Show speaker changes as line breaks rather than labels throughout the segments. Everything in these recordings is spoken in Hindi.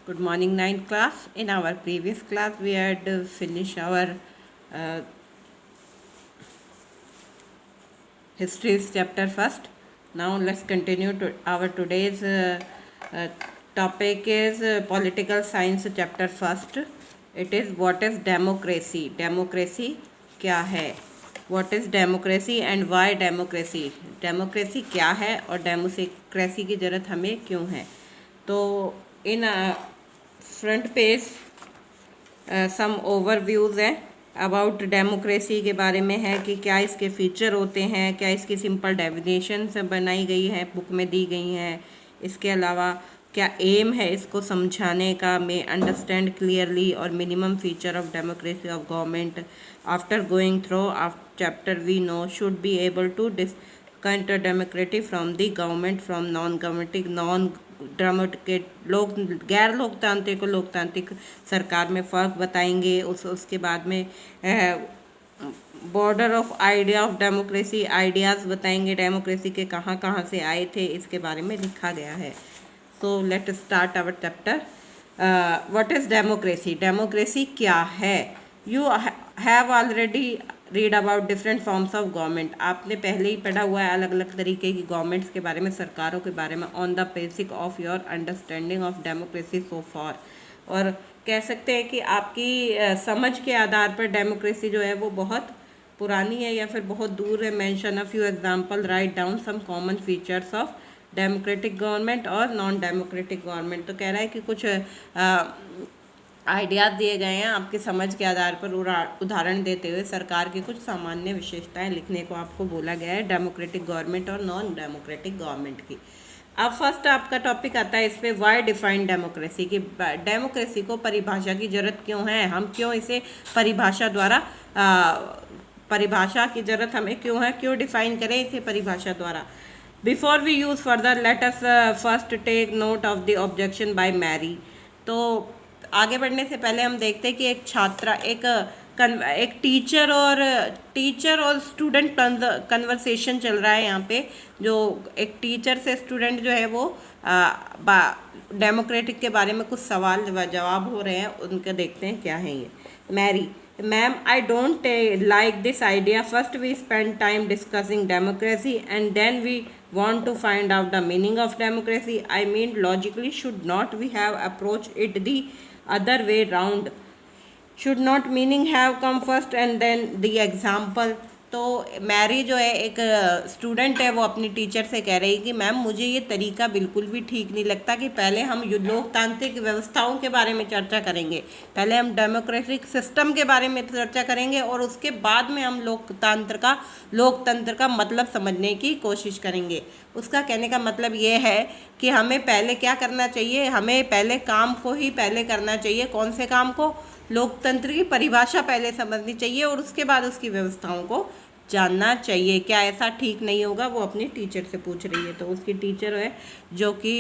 Good morning, ninth class. In our previous class, we had finished our histories chapter first. Now let's continue to our today's uh, topic is political science chapter first. It is what is democracy? Democracy क्या है? What is democracy and why democracy? Democracy क्या है और डेमोक्रेसी की ज़रूरत हमें क्यों है? तो इन फ्रंट पेज सम ओवरव्यूज़ हैं अबाउट डेमोक्रेसी के बारे में है कि क्या इसके फीचर होते हैं, क्या इसकी सिंपल डेफिनेशन से बनाई गई है, बुक में दी गई हैं, इसके अलावा क्या एम है इसको समझाने का, मे अंडरस्टैंड क्लियरली और minimum feature of democracy of government after going through chapter we know should be able to counter democratic from the government from non governmentic non democrat लोक गैर लोकतांत्रिक और लोकतांत्रिक सरकार में फ़र्क बताएंगे। उसके बाद में border of idea of democracy ideas बताएंगे, डेमोक्रेसी के कहाँ कहाँ से आए थे इसके बारे में लिखा गया है। So let start our chapter. What is democracy? Democracy क्या है? You have already read about different forms of government. आपने पहले ही पढ़ा हुआ है अलग अलग तरीके की गवर्नमेंट्स के बारे में, सरकारों के बारे में, on the basic of your understanding of democracy so for. और कह सकते हैं कि आपकी समझ के आधार पर डेमोक्रेसी जो है वो बहुत पुरानी है या फिर बहुत दूर है। Mention a few example, write down some common features of democratic government और नॉन डेमोक्रेटिक गवर्नमेंट। तो कह रहा है कि कुछ आइडियाज़ दिए गए हैं आपकी समझ के आधार पर उदाहरण देते हुए सरकार की कुछ सामान्य विशेषताएं लिखने को आपको बोला गया है डेमोक्रेटिक गवर्नमेंट और नॉन डेमोक्रेटिक गवर्नमेंट की। अब फर्स्ट आपका टॉपिक आता है इस पर, वाई डिफाइन डेमोक्रेसी की। डेमोक्रेसी को परिभाषा की ज़रूरत क्यों है? हम क्यों इसे परिभाषा द्वारा परिभाषा की ज़रूरत हमें क्यों है? क्यों डिफाइन करें इसे परिभाषा द्वारा? Before we use further let us first take note of the objection by Mary. तो आगे बढ़ने से पहले हम देखते हैं कि एक छात्रा एक टीचर और स्टूडेंट कन्वर्सेशन चल रहा है यहाँ पे। जो एक टीचर से स्टूडेंट जो है वो डेमोक्रेटिक के बारे में कुछ सवाल जवाब हो रहे हैं, उनके देखते हैं क्या है ये। Mary: ma'am, I don't like this idea. First we spend time discussing democracy and then we want to find out the meaning of democracy. I mean, logically, should not we have approached it the other way round? Should not meaning have come first and then the example? तो मैरी जो है एक स्टूडेंट है, वो अपनी टीचर से कह रही है कि मैम मुझे ये तरीका बिल्कुल भी ठीक नहीं लगता कि पहले हम लोकतांत्रिक व्यवस्थाओं के बारे में चर्चा करेंगे, पहले हम डेमोक्रेटिक सिस्टम के बारे में चर्चा करेंगे और उसके बाद में हम लोकतंत्र का मतलब समझने की कोशिश करेंगे। उसका कहने का मतलब ये है कि हमें पहले क्या करना चाहिए, हमें पहले काम को ही पहले करना चाहिए। कौन से काम को? लोकतंत्र की परिभाषा पहले समझनी चाहिए और उसके बाद उसकी व्यवस्थाओं को जानना चाहिए। क्या ऐसा ठीक नहीं होगा? वो अपनी टीचर से पूछ रही है। तो उसकी टीचर है जो कि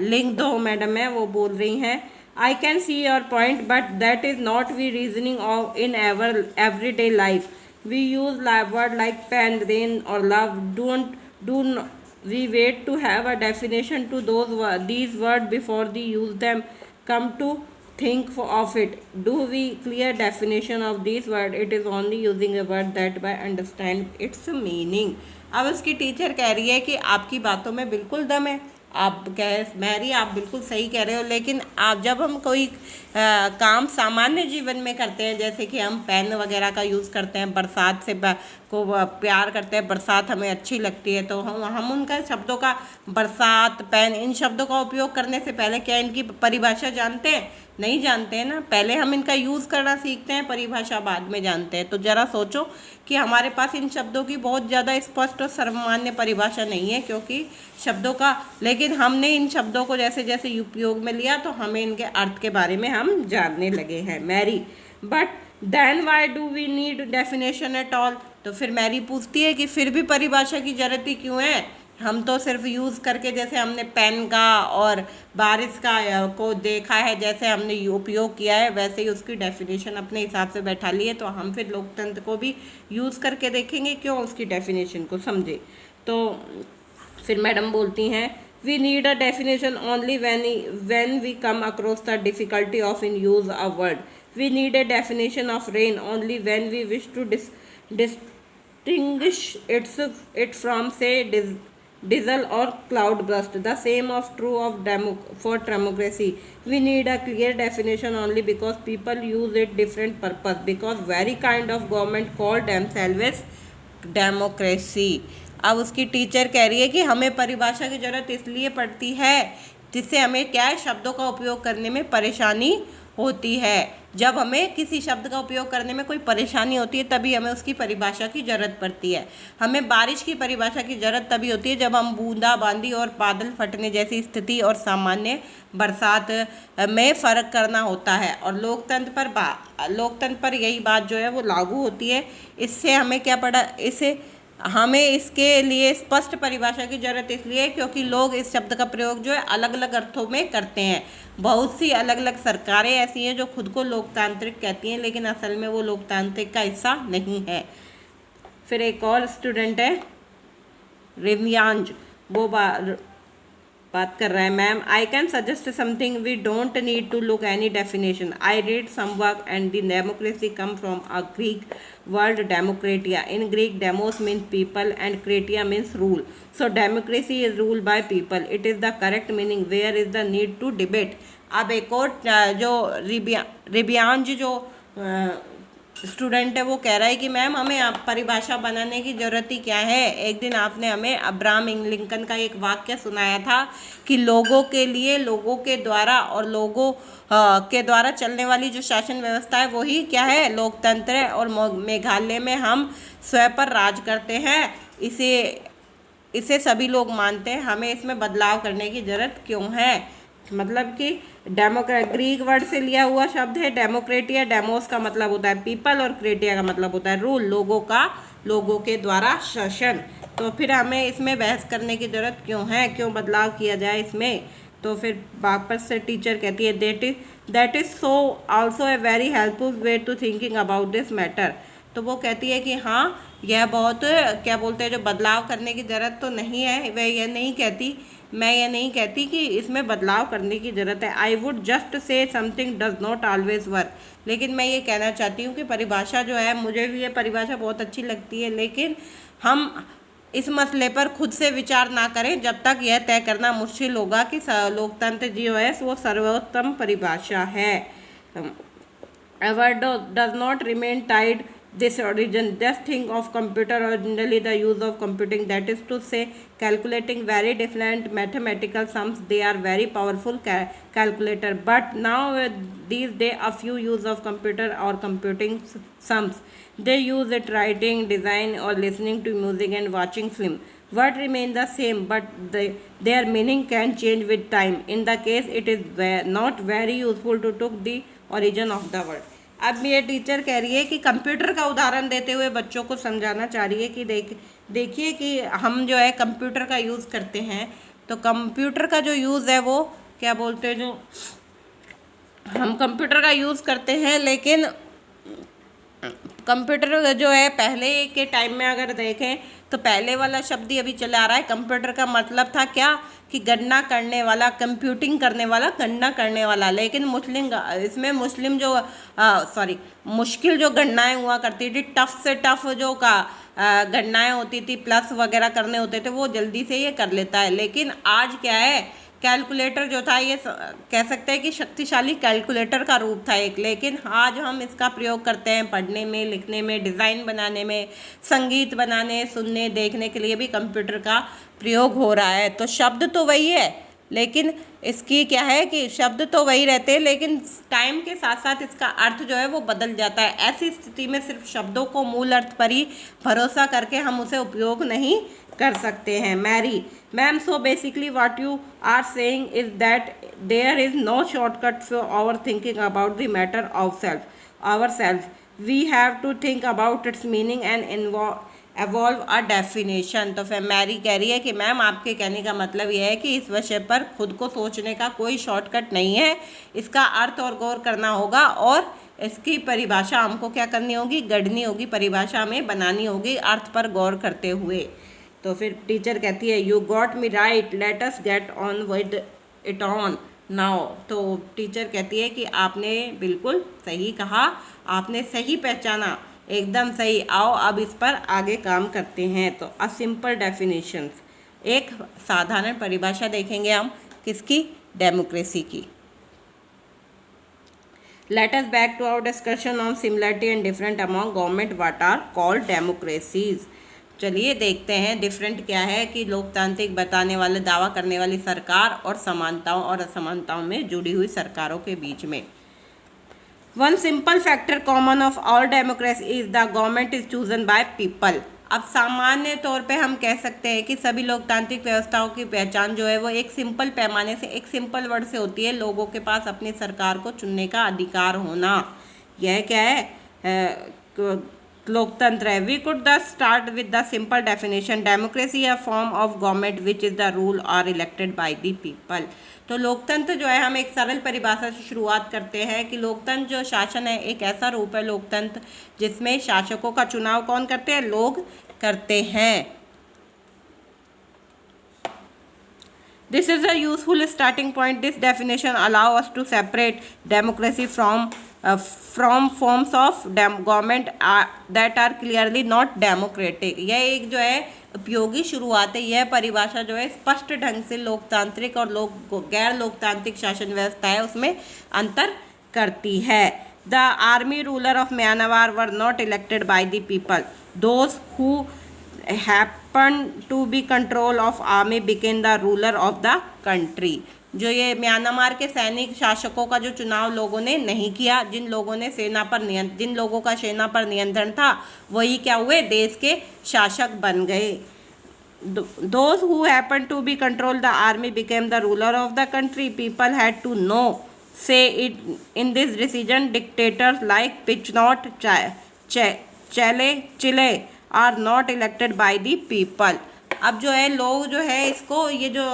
लिंग दो मैडम है, वो बोल रही हैं, I can see your point but that is not we reasoning of in every day life. We use word like pain, rain और love. Do we wait to have a definition to these words before we use them? Come to think of it, do we clear definition of these words? It is only using a word that by understand its meaning. अब उसकी टीचर कह रही है कि आपकी बातों में बिल्कुल दम है, आप मैरी आप बिल्कुल सही कह रहे हो, लेकिन आप जब हम कोई काम सामान्य जीवन में करते हैं, जैसे कि हम पेन वगैरह का यूज़ करते हैं, बरसात से को प्यार करते हैं, बरसात हमें अच्छी लगती है, तो हम उनका शब्दों का, बरसात, पेन, इन शब्दों का उपयोग करने से पहले क्या इनकी परिभाषा जानते हैं? नहीं जानते हैं ना। पहले हम इनका यूज़ करना सीखते हैं, परिभाषा बाद में जानते हैं। तो ज़रा सोचो कि हमारे पास इन शब्दों की बहुत ज़्यादा स्पष्ट और सर्वमान्य परिभाषा नहीं है, क्योंकि शब्दों का, लेकिन हमने इन शब्दों को जैसे जैसे उपयोग में लिया तो हमें इनके अर्थ के बारे में हम जानने लगे हैं। Mary: but then why do we need definition at all? तो फिर मैरी पूछती है कि फिर भी परिभाषा की ज़रूरत ही क्यों है? हम तो सिर्फ यूज़ करके, जैसे हमने पेन का और बारिश का को देखा है, जैसे हमने उपयोग किया है, वैसे ही उसकी डेफिनेशन अपने हिसाब से बैठा ली है। तो हम फिर लोकतंत्र को भी यूज़ करके देखेंगे, क्यों उसकी डेफिनेशन को समझे। तो फिर मैडम बोलती हैं We need a definition only when we come across the difficulty of in use a word. We need a definition of rain only when we wish to distinguish it from, say, diesel or cloudburst. The same of true of for democracy. We need a clear definition only because people use it different purpose, because very kind of government call themselves democracy. अब उसकी टीचर कह रही है कि हमें परिभाषा की ज़रूरत इसलिए पड़ती है जिससे हमें क्या है, शब्दों का उपयोग करने में परेशानी होती है. जब हमें किसी शब्द का उपयोग करने में कोई परेशानी होती है तभी हमें उसकी परिभाषा की ज़रूरत पड़ती है. हमें बारिश की परिभाषा की ज़रूरत तभी होती है जब हम बूंदाबांदी और बादल फटने जैसी स्थिति और सामान्य बरसात में फ़र्क करना होता है. और लोकतंत्र पर यही बात जो है वो लागू होती है. इससे हमें क्या पड़ा, हमें इसके लिए स्पष्ट परिभाषा की ज़रूरत इसलिए है क्योंकि लोग इस शब्द का प्रयोग जो है अलग अलग अर्थों में करते हैं. बहुत सी अलग अलग सरकारें ऐसी हैं जो खुद को लोकतांत्रिक कहती हैं लेकिन असल में वो लोकतांत्रिक का हिस्सा नहीं है. फिर एक और स्टूडेंट है रिव्यांज, वो बात कर रहा है. Ma'am, I can suggest something, we don't need to look any definition. I read some work and the democracy come from a Greek word democratia. In Greek, demos means people and kratia means rule. So democracy is ruled by people. It is the correct meaning. Where is the need to debate? अब एक और जो रिबियांज जो स्टूडेंट है वो कह रहा है कि मैम हमें परिभाषा बनाने की ज़रूरत ही क्या है. एक दिन आपने हमें अब्राहम लिंकन का एक वाक्य सुनाया था कि लोगों के लिए, लोगों के द्वारा और लोगों के द्वारा चलने वाली जो शासन व्यवस्था है वही क्या है, लोकतंत्र है. और मेघालय में हम स्वयं पर राज करते हैं, इसे सभी लोग मानते हैं. हमें इसमें बदलाव करने की ज़रूरत क्यों है. मतलब कि ग्रीक वर्ड से लिया हुआ शब्द है डेमोक्रेटिया. डेमोस का मतलब होता है पीपल और क्रेटिया का मतलब होता है रूल, लोगों के द्वारा शासन. तो फिर हमें इसमें बहस करने की ज़रूरत क्यों है, क्यों बदलाव किया जाए इसमें. तो फिर वापस से टीचर कहती है that is so also a very helpful way to thinking about this matter. तो वो कहती है कि हाँ, यह बहुत क्या बोलते हैं, जो बदलाव करने की ज़रूरत तो नहीं है. मैं ये नहीं कहती कि इसमें बदलाव करने की ज़रूरत है. I would just say something does not always work. लेकिन मैं ये कहना चाहती हूँ कि परिभाषा जो है, मुझे भी ये परिभाषा बहुत अच्छी लगती है, लेकिन हम इस मसले पर खुद से विचार ना करें जब तक यह तय करना मुश्किल होगा कि लोकतंत्र जो है वो सर्वोत्तम परिभाषा है. A word does not remain tied this origin. Just think of computer, originally the use of computing, that is to say calculating very different mathematical sums. They are very powerful calculator, but now these days a few use of computer or computing sums. They use it writing, design or listening to music and watching film. Word remain the same, but their meaning can change with time. In the case, it is not very useful to took the origin of the word. अब ये टीचर कह रही है कि कंप्यूटर का उदाहरण देते हुए बच्चों को समझाना चाह रही है कि देखिए कि हम जो है कंप्यूटर का यूज़ करते हैं. तो कंप्यूटर का जो यूज़ है वो क्या बोलते हैं, जो हम कंप्यूटर का यूज़ करते हैं, लेकिन कंप्यूटर जो है पहले के टाइम में अगर देखें तो पहले वाला शब्द ही अभी चला आ रहा है. कंप्यूटर का मतलब था क्या, कि गणना करने वाला, कंप्यूटिंग करने वाला, गणना करने वाला. लेकिन मुस्लिम जो मुश्किल जो गणनाएं हुआ करती थी, टफ से टफ जो गणनाएं होती थी, प्लस वगैरह करने होते थे, वो जल्दी से ये कर लेता है. लेकिन आज क्या है, कैलकुलेटर जो था ये कह सकते हैं कि शक्तिशाली कैलकुलेटर का रूप था एक. लेकिन आज हम इसका प्रयोग करते हैं पढ़ने में, लिखने में, डिज़ाइन बनाने में, संगीत बनाने, सुनने, देखने के लिए भी कंप्यूटर का प्रयोग हो रहा है. तो शब्द तो वही है, लेकिन इसकी क्या है कि शब्द तो वही रहते हैं, लेकिन टाइम के साथ साथ इसका अर्थ जो है वो बदल जाता है. ऐसी स्थिति में सिर्फ शब्दों को मूल अर्थ पर ही भरोसा करके हम उसे उपयोग नहीं कर सकते हैं. Ma'am, so basically what you are saying is that there is no shortcut for our thinking about the matter of ourselves. We have to think about its meaning and evolve a definition. तो फिर मैरी कह रही है कि मैम आपके कहने का मतलब यह है कि इस विषय पर खुद को सोचने का कोई शॉर्टकट नहीं है, इसका अर्थ और गौर करना होगा और इसकी परिभाषा हमको क्या करनी होगी, गढ़नी होगी, परिभाषा में बनानी होगी अर्थ पर गौर करते हुए. तो फिर टीचर कहती है you got me right, let us get on with it on now. तो टीचर कहती है कि आपने बिल्कुल सही कहा, आपने सही पहचाना, एकदम सही, आओ अब इस पर आगे काम करते हैं। तो अ सिंपल डेफिनेशंस, एक साधारण परिभाषा देखेंगे हम किसकी, डेमोक्रेसी की। Let us back to our discussion on similarity and different among government what are called democracies। चलिए देखते हैं डिफरेंट क्या है कि लोकतांत्रिक बताने वाले, दावा करने वाली सरकार और समानताओं और असमानताओं में जुड़ी हुई सरकारों के बीच में। One simple factor common of all democracy is the government is chosen by people. अब सामान्य तौर पे हम कह सकते हैं कि सभी लोकतांत्रिक व्यवस्थाओं की पहचान जो है वो एक सिंपल पैमाने से, एक सिंपल वर्ड से होती है, लोगों के पास अपनी सरकार को चुनने का अधिकार होना। यह क्या है, लोकतंत्र है। We could the start with the simple definition, democracy a form of government which is the rule are elected by the people. तो लोकतंत्र जो है, हम एक सरल परिभाषा से शुरुआत करते हैं कि लोकतंत्र जो शासन है एक ऐसा रूप है लोकतंत्र जिसमें शासकों का चुनाव कौन करते हैं, लोग करते हैं। This is a useful starting point. This definition allow us to separate democracy from forms of government that are clearly not democratic। यह एक जो है उपयोगी शुरुआत है। यह परिभाषा जो है स्पष्ट ढंग से लोकतांत्रिक और गैर लोकतांत्रिक शासन व्यवस्था है उसमें अंतर करती है। The army ruler of Myanmar were not elected by the people. Those who happened to be control of army became the ruler of the country। जो ये म्यांमार के सैनिक शासकों का जो चुनाव लोगों ने नहीं किया, जिन लोगों का सेना पर नियंत्रण था, वही क्या हुए, देश के शासक बन गए। Those who happened to be control the army became the ruler of the country. People had to know say it in this decision। Dictators like Pinochet, Chile are not elected by the people। अब जो है लोग जो है इसको, ये जो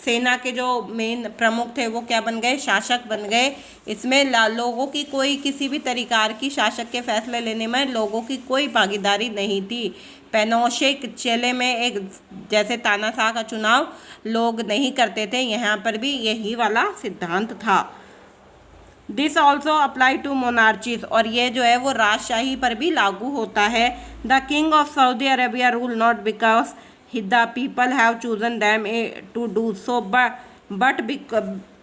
सेना के जो मेन प्रमुख थे वो क्या बन गए, शासक बन गए। इसमें लोगों की कोई किसी भी तरीकार की शासक के फैसले लेने में लोगों की कोई भागीदारी नहीं थी। पेनोशे चिले में एक जैसे तानाशाह का चुनाव लोग नहीं करते थे, यहाँ पर भी यही वाला सिद्धांत था। दिस ऑल्सो अप्लाई टू मोनार्चीज, और ये जो है वो राजशाही पर भी लागू होता है। The king of Saudi Arabia rule not because the people have chosen them to do so, but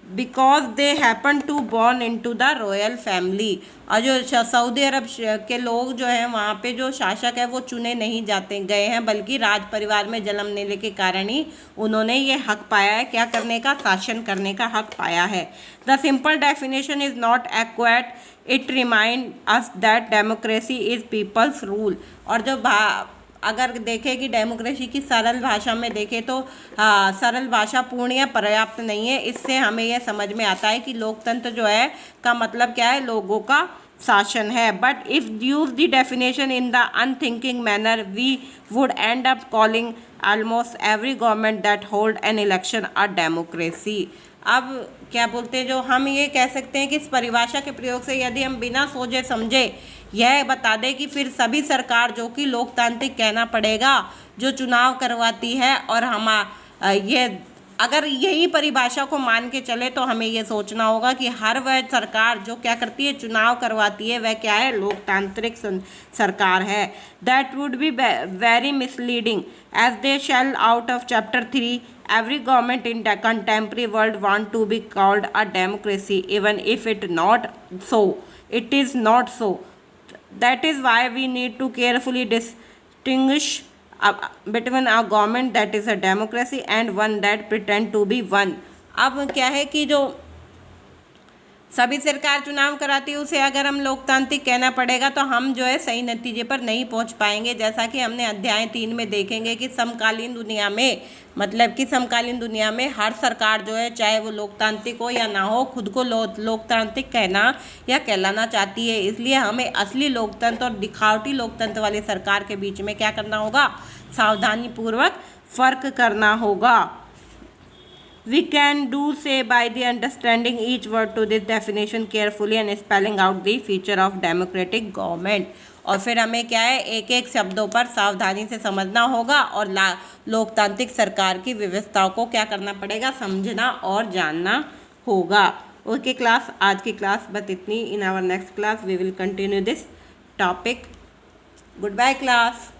because they happen to born into the royal family. और जो सऊदी अरब के लोग जो हैं वहाँ पे जो शासक है वो चुने नहीं गए हैं, बल्कि राज परिवार में जन्म लेने के कारण ही उन्होंने ये हक पाया है, क्या करने का, शासन करने का हक पाया है। The simple definition is not adequate, it remind us that democracy is people's rule. और जो अगर देखें कि डेमोक्रेसी की सरल भाषा में देखें तो सरल भाषा पूर्ण या पर्याप्त नहीं है। इससे हमें यह समझ में आता है कि लोकतंत्र जो है का मतलब क्या है, लोगों का शासन है। But if use the definition in the unthinking manner we would end up calling almost every government that hold an election a democracy. अब क्या बोलते हैं, जो हम ये कह सकते हैं कि इस परिभाषा के प्रयोग से यदि हम बिना सोचे समझे यह बता दें कि फिर सभी सरकार जो कि लोकतांत्रिक कहना पड़ेगा, जो चुनाव करवाती है, और हम ये अगर यही परिभाषा को मान के चले तो हमें ये सोचना होगा कि हर वह सरकार जो क्या करती है, चुनाव करवाती है, वह क्या है, लोकतांत्रिक सरकार है। That would be very misleading as they shall out of chapter 3 every government in the contemporary world want to be called a democracy even if it not so, it is not so। that is why we need to carefully distinguish between a government that is a democracy and one that pretend to be one। अब क्या है कि जो सभी सरकार चुनाव कराती है उसे अगर हम लोकतांत्रिक कहना पड़ेगा तो हम जो है सही नतीजे पर नहीं पहुंच पाएंगे। जैसा कि हमने अध्याय 3 में देखेंगे कि समकालीन दुनिया में, मतलब कि समकालीन दुनिया में हर सरकार जो है, चाहे वो लोकतांत्रिक हो या ना हो, खुद को लोकतांत्रिक कहना या कहलाना चाहती है। इसलिए हमें असली लोकतंत्र और दिखावटी लोकतंत्र वाली सरकार के बीच में क्या करना होगा, सावधानीपूर्वक फ़र्क करना होगा। We can do so by the understanding each word to this definition carefully and spelling out the feature of democratic government। और फिर हमें क्या है, एक एक शब्दों पर सावधानी से समझना होगा और लोकतांत्रिक सरकार की व्यवस्थाओं को क्या करना पड़ेगा, समझना और जानना होगा। ओके क्लास, आज की क्लास बस इतनी। In our next class we will continue this topic. Goodbye class.